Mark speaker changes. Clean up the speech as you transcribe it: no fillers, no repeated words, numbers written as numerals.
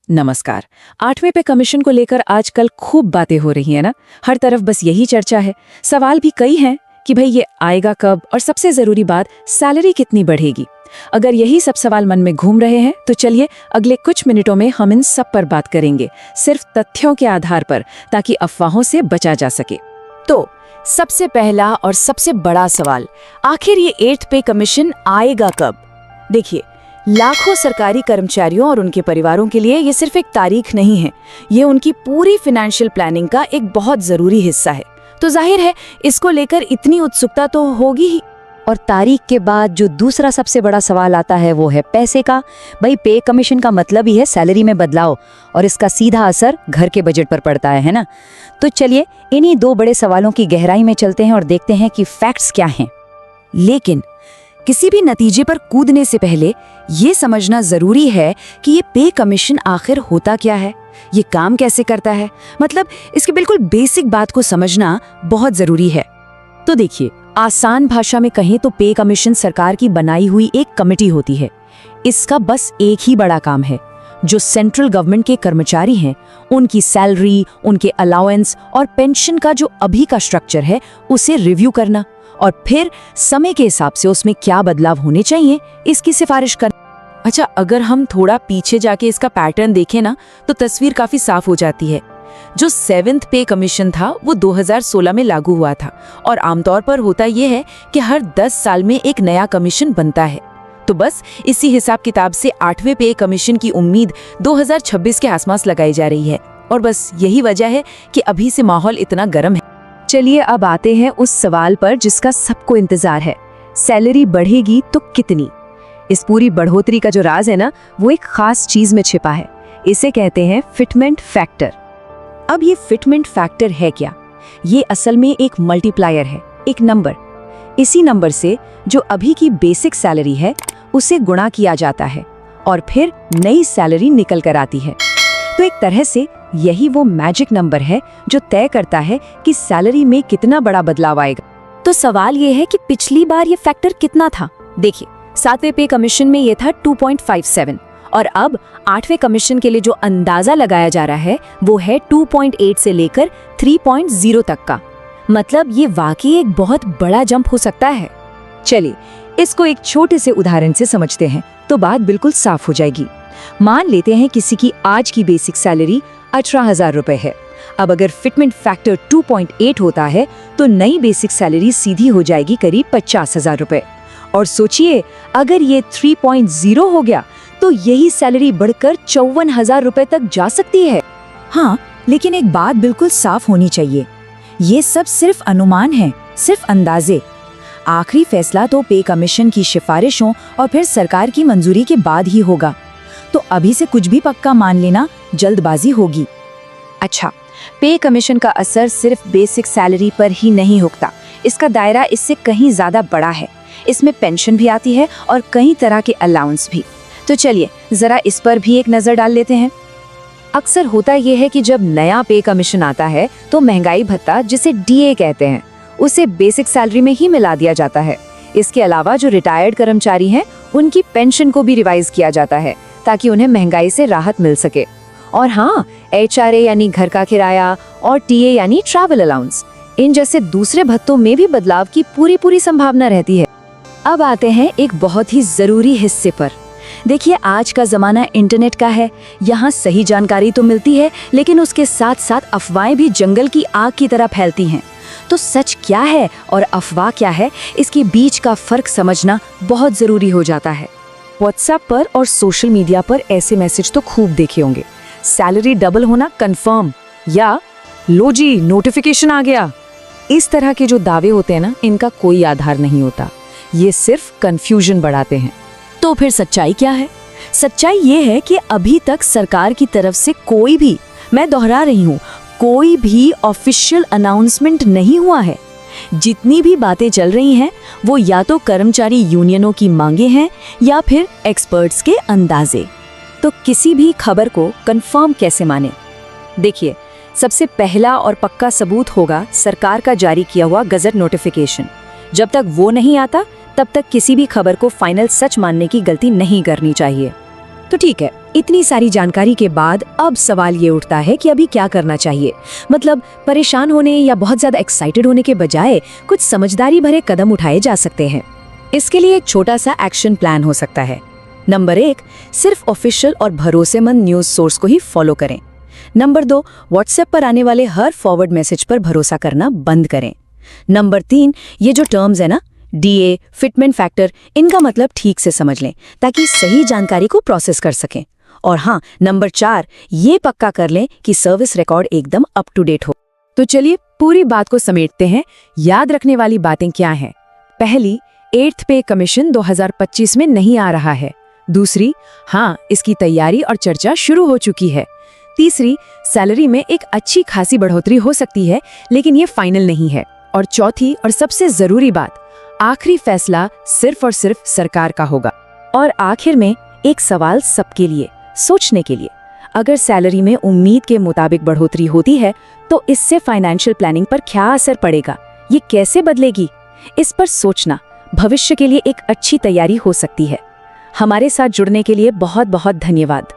Speaker 1: नमस्कार। 8वें पे कमीशन को लेकर आजकल खूब बातें हो रही है ना। हर तरफ बस यही चर्चा है। सवाल भी कई हैं कि भाई ये आएगा कब, और सबसे जरूरी बात, सैलरी कितनी बढ़ेगी। अगर यही सब सवाल मन में घूम रहे हैं तो चलिए अगले कुछ मिनटों में हम इन सब पर बात करेंगे, सिर्फ तथ्यों के आधार पर, ताकि अफवाहों से बचा जा सके।
Speaker 2: तो सबसे पहला और सबसे बड़ा सवाल, आखिर ये 8th पे कमीशन आएगा कब? देखिए, लाखों सरकारी कर्मचारियों और उनके परिवारों के लिए ये सिर्फ एक तारीख नहीं है, ये उनकी पूरी फाइनेंशियल प्लानिंग का एक बहुत जरूरी हिस्सा है। तो जाहिर है इसको लेकर इतनी उत्सुकता तो होगी ही।
Speaker 3: और तारीख के बाद जो दूसरा सबसे बड़ा सवाल आता है वो है पैसे का। भाई, पे कमीशन का मतलब ही है सैलरी में बदलाव, और इसका सीधा असर घर के बजट पर पड़ता है ना। तो चलिए इन्हीं दो बड़े सवालों की गहराई में चलते हैं और देखते हैं कि फैक्ट्स क्या हैं।
Speaker 2: लेकिन किसी भी नतीजे पर कूदने से पहले ये समझना जरूरी है कि ये पे कमीशन आखिर होता क्या है, ये काम कैसे करता है, मतलब इसकी बिल्कुल बेसिक बात को समझना बहुत जरूरी है। तो देखिए, आसान भाषा में कहें तो पे कमीशन सरकार की बनाई हुई एक कमेटी होती है। इसका बस एक ही बड़ा काम है, जो सेंट्रल गवर्नमेंट के कर्मचारी हैं उनकी सैलरी, उनके अलाउंस और पेंशन का जो अभी का स्ट्रक्चर है उसे रिव्यू करना, और फिर समय के हिसाब से उसमें क्या बदलाव होने चाहिए इसकी सिफारिश करना। अच्छा, अगर हम थोड़ा पीछे जाके इसका पैटर्न देखें ना, तो तस्वीर काफी साफ हो जाती है। जो 7th पे कमीशन था वो 2016 में लागू हुआ था, और आमतौर पर होता यह है कि हर 10 साल में एक नया कमीशन बनता है। तो बस इसी हिसाब किताब से 8वें पे कमीशन की उम्मीद 2026 के आसपास लगाई जा रही है, और बस यही वजह है कि अभी से माहौल इतना गर्म है।
Speaker 3: चलिए अब आते हैं उस सवाल पर जिसका सबको इंतजार है, सैलरी बढ़ेगी तो कितनी। इस पूरी बढ़ोतरी का जो राज है ना, वो एक खास चीज में छिपा है। इसे कहते हैं फिटमेंट फैक्टर। अब ये फिटमेंट फैक्टर है क्या? ये असल में एक मल्टीप्लायर है, एक नंबर। इसी नंबर से जो अभी की बेसिक सैलरी है उसे गुणा किया जाता है, और फिर नई सैलरी निकल कर आती है। तो एक तरह से यही वो मैजिक नंबर है जो तय करता है कि सैलरी में कितना बड़ा बदलाव आएगा।
Speaker 2: तो सवाल ये है कि पिछली बार ये फैक्टर कितना था? देखिए, 7वें पे कमीशन में ये था 2.57, और अब 8वें कमीशन के लिए जो अंदाजा लगाया जा रहा है वो है 2.8 से लेकर 3.0 तक का। मतलब ये वाकई एक बहुत बड़ा जंप हो सकता है।
Speaker 3: चलिए इसको एक छोटे से उदाहरण से समझते हैं तो बात बिल्कुल साफ हो जाएगी। मान लेते हैं किसी की आज की बेसिक सैलरी 18,000 रुपए है। अब अगर फिटमेंट फैक्टर 2.8 होता है तो नई बेसिक सैलरी सीधी हो जाएगी करीब 50,000 रुपए। और सोचिए, अगर ये 3.0 हो गया तो यही सैलरी बढ़कर 54,000 रुपए तक जा सकती है।
Speaker 2: हाँ, लेकिन एक बात बिल्कुल साफ होनी चाहिए, ये सब सिर्फ अनुमान है, सिर्फ अंदाजे। आखिरी फैसला तो पे कमीशन की सिफारिशों और फिर सरकार की मंजूरी के बाद ही होगा। तो अभी से कुछ भी पक्का मान लेना जल्दबाजी होगी।
Speaker 3: अच्छा, पे कमीशन का असर सिर्फ बेसिक सैलरी पर ही नहीं होता, इसका दायरा इससे कहीं ज्यादा बड़ा है। इसमें पेंशन भी आती है और कई तरह के अलाउंस भी। तो चलिए जरा इस पर भी एक नजर डाल लेते हैं। अक्सर होता यह है कि जब नया पे कमीशन आता है तो महंगाई भत्ता, जिसे डीए कहते हैं, उसे बेसिक सैलरी में ही मिला दिया जाता है। इसके अलावा जो रिटायर्ड कर्मचारी हैं उनकी पेंशन को भी रिवाइज किया जाता है ताकि उन्हें महंगाई से राहत मिल सके। और हाँ, HRA यानी घर का किराया और TA यानी ट्रैवल अलाउंस, इन जैसे दूसरे भत्तों में भी बदलाव की पूरी संभावना रहती है। अब आते हैं एक बहुत ही जरूरी हिस्से पर। देखिए, आज का जमाना इंटरनेट का है। यहाँ सही जानकारी तो मिलती है, लेकिन उसके साथ साथ अफवाहें भी जंगल की आग की तरह फैलती हैं। तो सच क्या है और अफवाह क्या है, इसके बीच का फर्क समझना बहुत जरूरी हो जाता है। व्हाट्सएप पर और सोशल मीडिया पर ऐसे मैसेज तो खूब देखे होंगे, सैलरी डबल होना कंफर्म, या लो जी नोटिफिकेशन आ गया। इस तरह के जो दावे होते हैं ना, इनका कोई आधार नहीं होता, ये सिर्फ कंफ्यूजन बढ़ाते हैं।
Speaker 2: तो फिर सच्चाई क्या है? सच्चाई ये है कि अभी तक सरकार की तरफ से कोई भी, मैं दोहरा रही हूँ, कोई भी ऑफिशियल अनाउंसमेंट नहीं हुआ है। जितनी भी बातें चल रही हैं वो या तो कर्मचारी यूनियनों की मांगे हैं या फिर एक्सपर्ट्स के अंदाजे। तो किसी भी खबर को कंफर्म कैसे माने? देखिए, सबसे पहला और पक्का सबूत होगा सरकार का जारी किया हुआ गजट नोटिफिकेशन। जब तक वो नहीं आता तब तक किसी भी खबर को फाइनल सच मानने की गलती नहीं करनी चाहिए। तो ठीक है, इतनी सारी जानकारी के बाद अब सवाल ये उठता है कि अभी क्या करना चाहिए। मतलब परेशान होने या बहुत ज्यादा एक्साइटेड होने के बजाय कुछ समझदारी भरे कदम उठाए जा सकते हैं। इसके लिए एक छोटा सा एक्शन प्लान हो सकता है। नंबर 1, सिर्फ ऑफिशियल और भरोसेमंद न्यूज सोर्स को ही फॉलो करें। नंबर 2, व्हाट्सएप पर आने वाले हर फॉरवर्ड मैसेज पर भरोसा करना बंद करें। नंबर 3, ये जो टर्म्स है ना, डीए, फिटमेंट फैक्टर, इनका मतलब ठीक से समझ लें ताकि सही जानकारी को प्रोसेस कर सकें। और हाँ, नंबर 4, ये पक्का कर लें कि सर्विस रिकॉर्ड एकदम अप टू डेट हो।
Speaker 1: तो चलिए पूरी बात को समेटते हैं। याद रखने वाली बातें क्या हैं? पहली, 8th पे कमीशन 2025 में नहीं आ रहा है। दूसरी, हाँ, इसकी तैयारी और चर्चा शुरू हो चुकी है। तीसरी, सैलरी में एक अच्छी खासी बढ़ोतरी हो सकती है, लेकिन ये फाइनल नहीं है। और चौथी और सबसे जरूरी बात, आखिरी फैसला सिर्फ और सिर्फ सरकार का होगा।
Speaker 3: और आखिर में एक सवाल सबके लिए सोचने के लिए, अगर सैलरी में उम्मीद के मुताबिक बढ़ोतरी होती है तो इससे फाइनेंशियल प्लानिंग पर क्या असर पड़ेगा, ये कैसे बदलेगी? इस पर सोचना भविष्य के लिए एक अच्छी तैयारी हो सकती है। हमारे साथ जुड़ने के लिए बहुत बहुत धन्यवाद।